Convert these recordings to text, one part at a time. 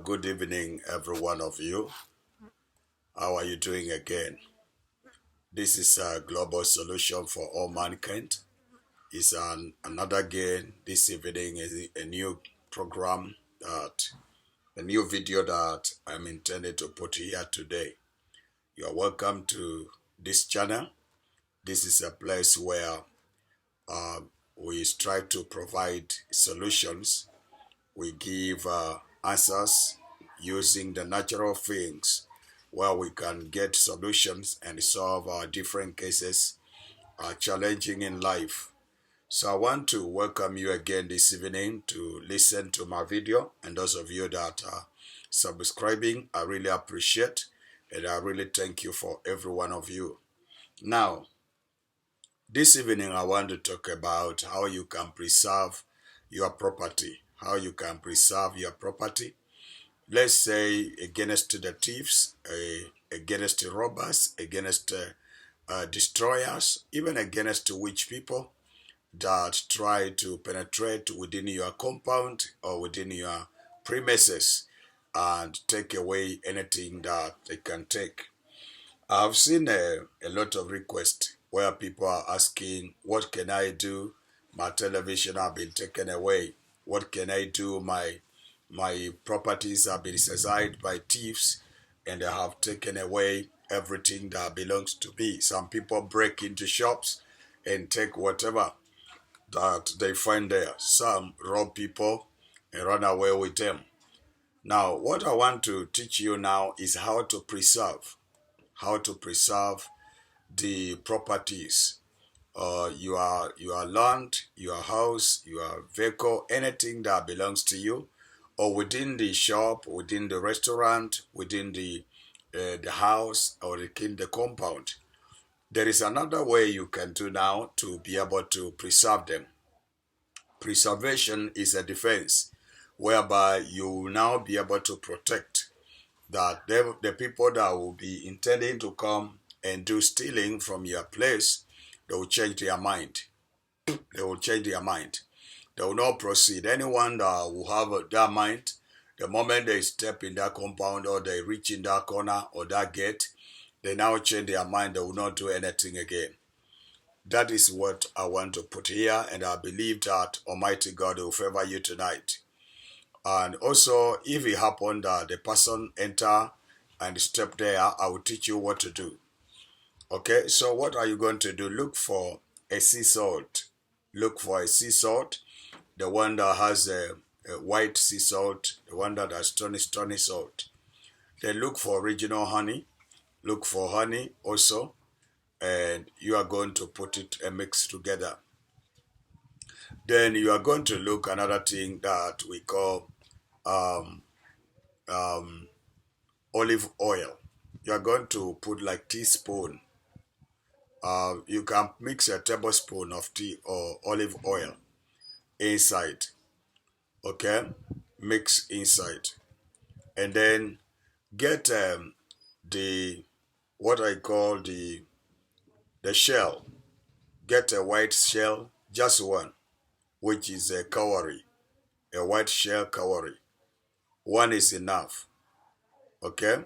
Good evening, every one of you. How are you doing again? This is a global solution for all mankind. It's another again. This evening is a new program a new video that I'm intended to put here today. You are welcome to this channel. This is a place where uh, we try to provide solutions. We give answers using the natural things where we can get solutions and solve our different cases challenging in life. So I want to welcome you again this evening to listen to my video, and those of you that are subscribing, I really appreciate, and I really thank you for every one of you. Now, this evening I want to talk about how you can preserve your property. How you can preserve your property. Let's say against the thieves, against the robbers, against destroyers, even against witch people that try to penetrate within your compound or within your premises and take away anything that they can take. I've seen a lot of requests where people are asking, what can I do? My television have been taken away. What can I do? My properties have been seized by thieves and they have taken away everything that belongs to me. Some people break into shops and take whatever that they find there. Some rob people and run away with them. Now, what I want to teach you now is how to preserve the properties, your land, your house, your vehicle, anything that belongs to you, or within the shop, within the restaurant, within the house, or within the compound. There is another way you can do now to be able to preserve them. Preservation is a defense whereby you will now be able to protect that the people that will be intending to come and do stealing from your place, they will change their mind. They will change their mind. They will not proceed. Anyone that will have that mind, the moment they step in that compound or they reach in that corner or that gate, they now change their mind. They will not do anything again. That is what I want to put here, and I believe that Almighty God will favor you tonight. And also, if it happened that the person enter and step there, I will teach you what to do. Okay, so what are you going to do? Look for a sea salt. Look for a sea salt, the one that has a white sea salt, the one that has stony salt. Then look for original honey. Look for honey also, and you are going to put it and mix together. Then you are going to look another thing that we call olive oil. You are going to put like teaspoon. You can mix a tablespoon of tea or olive oil inside. Okay, mix inside, and then get the what I call the shell. Get a white shell, just one, which is a cowery, a white shell cowery. One is enough. Okay,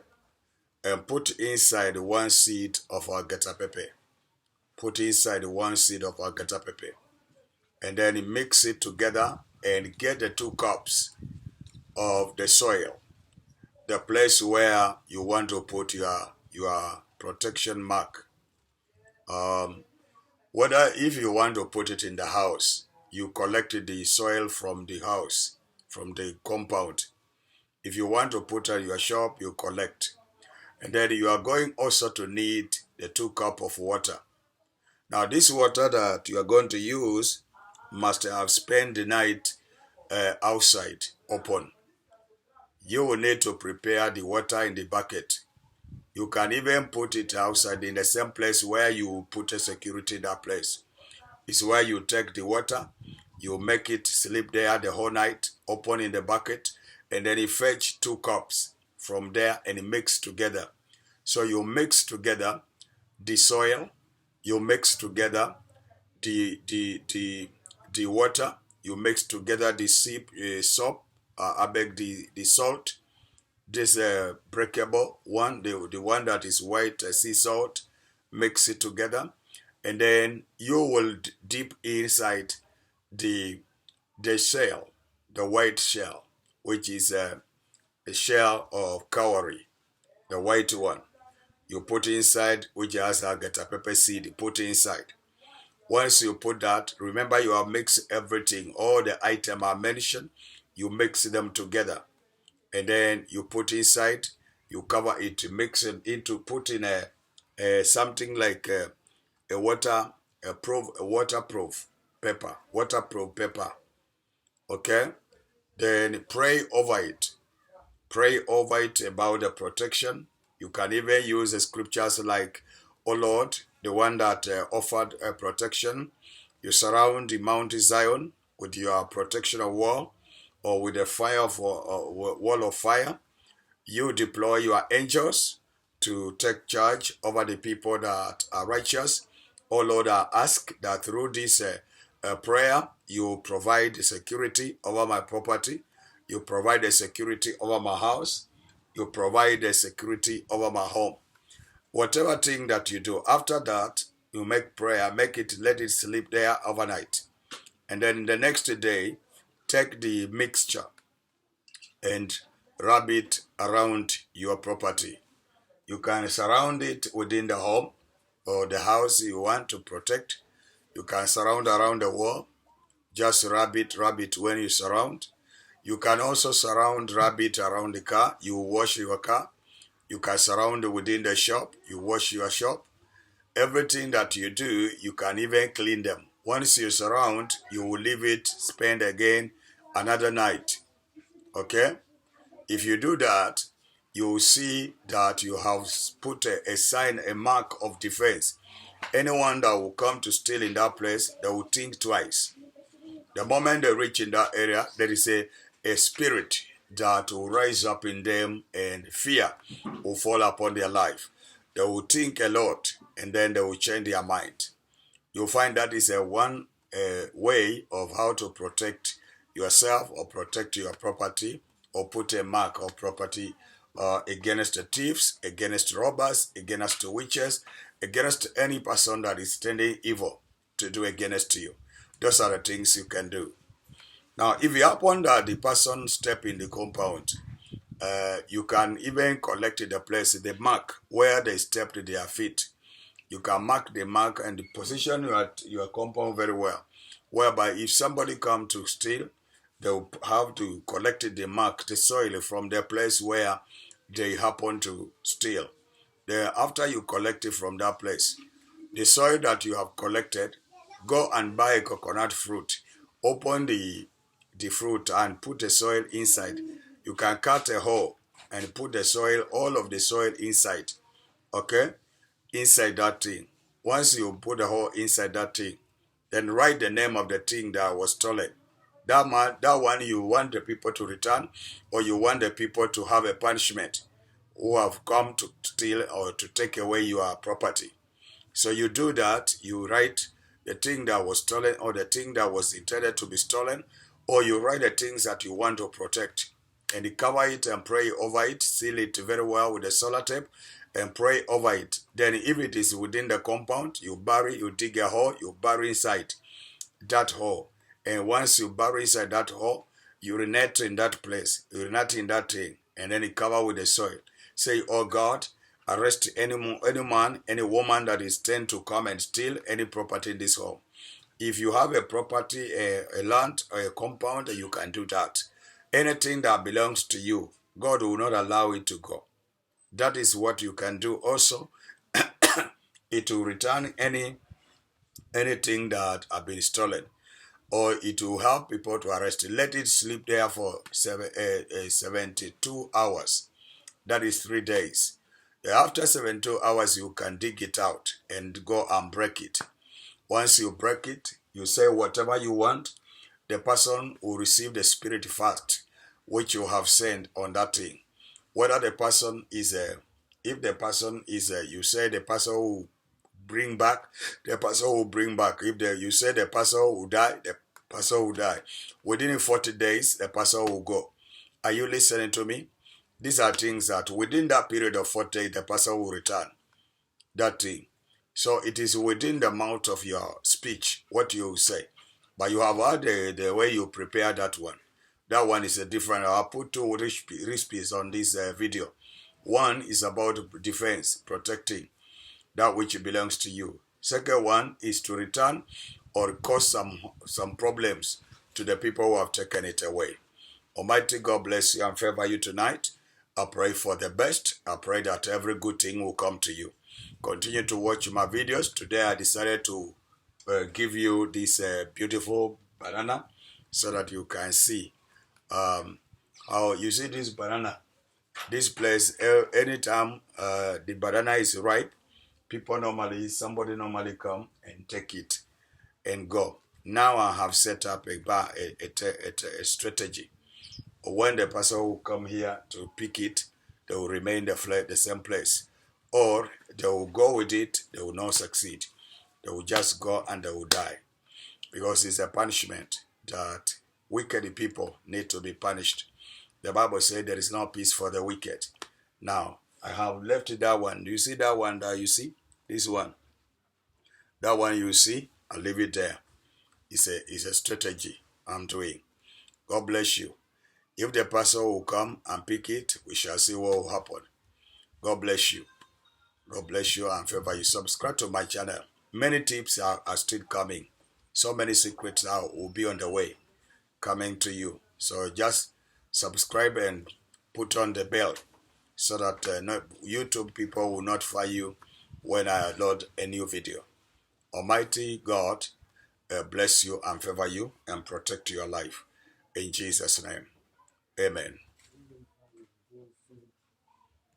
and put inside one seed of alligator pepper. Put inside one seed of alligator pepper, and then mix it together and get the 2 cups of the soil, the place where you want to put your protection mark. Whether if you want to put it in the house, you collect the soil from the house, from the compound. If you want to put at your shop, you collect. And then you are going also to need the 2 cups of water. Now this water that you are going to use must have spent the night outside, open. You will need to prepare the water in the bucket. You can even put it outside in the same place where you put a security in that place. It's where you take the water, you make it sleep there the whole night, open in the bucket, and then you fetch 2 cups from there and mix together. So you mix together the soil, you mix together the water, you mix together the soap, I beg the salt, this breakable one, the one that is white sea salt, mix it together, and then you will dip inside the shell, the white shell, which is a shell of cowery, the white one. You put inside, which has alligator pepper seed, you put inside. Once you put that, remember you have mixed everything, all the items I mentioned, you mix them together. And then you put inside, you cover it, mix it into, put in a something like a waterproof pepper. Okay? Then pray over it. Pray over it about the protection. You can even use the scriptures like, "O Lord, the one that offered a protection. You surround the Mount Zion with your protection of wall, or with a fire of wall of fire. You deploy your angels to take charge over the people that are righteous. Oh Lord, I ask that through this prayer, you provide security over my property. You provide a security over my house. You provide a security over my home. Whatever thing that you do, after that, you make prayer, let it sleep there overnight. And then the next day, take the mixture and wrap it around your property. You can surround it within the home or the house you want to protect. You can surround around the wall. Just wrap it when you surround. You can also wrap it around the car. You wash your car. You can surround within the shop. You wash your shop. Everything that you do, you can even clean them. Once you surround, you will leave it, spend again another night. Okay? If you do that, you will see that you have put a sign, a mark of defense. Anyone that will come to steal in that place, they will think twice. The moment they reach in that area, there is a spirit that will rise up in them, and fear will fall upon their life. They will think a lot, and then they will change their mind. You'll find that is one way of how to protect yourself or protect your property, or put a mark of property against the thieves, against robbers, against the witches, against any person that is intending evil to do against you. Those are the things you can do. Now, if you happen that the person step in the compound, you can even collect the place, the mark where they stepped their feet. You can mark the mark and position your compound very well, whereby if somebody come to steal, they will have to collect the mark, the soil from the place where they happen to steal. Then after you collect it from that place, the soil that you have collected, go and buy a coconut fruit. Open the fruit and put the soil inside. You can cut a hole and put the soil, all of the soil inside. Okay? Inside that thing. Once you put the hole inside that thing, then write the name of the thing that was stolen. That one you want the people to return, or you want the people to have a punishment who have come to steal or to take away your property. So you do that, you write the thing that was stolen or the thing that was intended to be stolen, or you write the things that you want to protect. And you cover it and pray over it, seal it very well with a solar tape and pray over it. Then if it is within the compound, you dig a hole, you bury inside that hole. And once you bury inside that hole, you urinate in that place, urinate in that thing, and then you cover with the soil. Say, "Oh God, arrest any man, any woman that is tend to come and steal any property in this home." If you have a property, a land or a compound, you can do that. Anything that belongs to you, God will not allow it to go. That is what you can do also. It will return anything that have been stolen, or it will help people to arrest it. Let it sleep there for 72 hours. That is 3 days. After 72 hours, you can dig it out and go and break it. Once you break it, you say whatever you want, the person will receive the spirit fast, which you have sent on that thing. Whether the person is if the person is you say the person will bring back, the person will bring back. If you say the person will die, the person will die. Within 40 days, the person will go. Are you listening to me? These are things that within that period of 40 days, the person will return that thing. So it is within the mouth of your speech, what you say. But you have had the way you prepare that one. That one is a different. I'll put two recipes on this video. One is about defense, protecting that which belongs to you. Second one is to return or cause some problems to the people who have taken it away. Almighty God bless you and favor you tonight. I pray for the best. I pray that every good thing will come to you. Continue to watch my videos. Today I decided to give you this beautiful banana so that you can see how you see this banana. This place, anytime the banana is ripe, somebody normally come and take it and go. Now I have set up a strategy. When the person will come here to pick it, they will remain the same place. Or they will go with it, they will not succeed. They will just go and they will die. Because it's a punishment that wicked people need to be punished. The Bible says there is no peace for the wicked. Now, I have left that one. Do you see that one that you see? This one. That one you see, I'll leave it there. It's a strategy I'm doing. God bless you. If the person will come and pick it, we shall see what will happen. God bless you. God bless you and favor you. Subscribe to my channel. Many tips are still coming. So many secrets now will be on the way coming to you. So just subscribe and put on the bell so that YouTube people will notify you when I upload a new video. Almighty God bless you and favor you and protect your life. In Jesus' name, amen.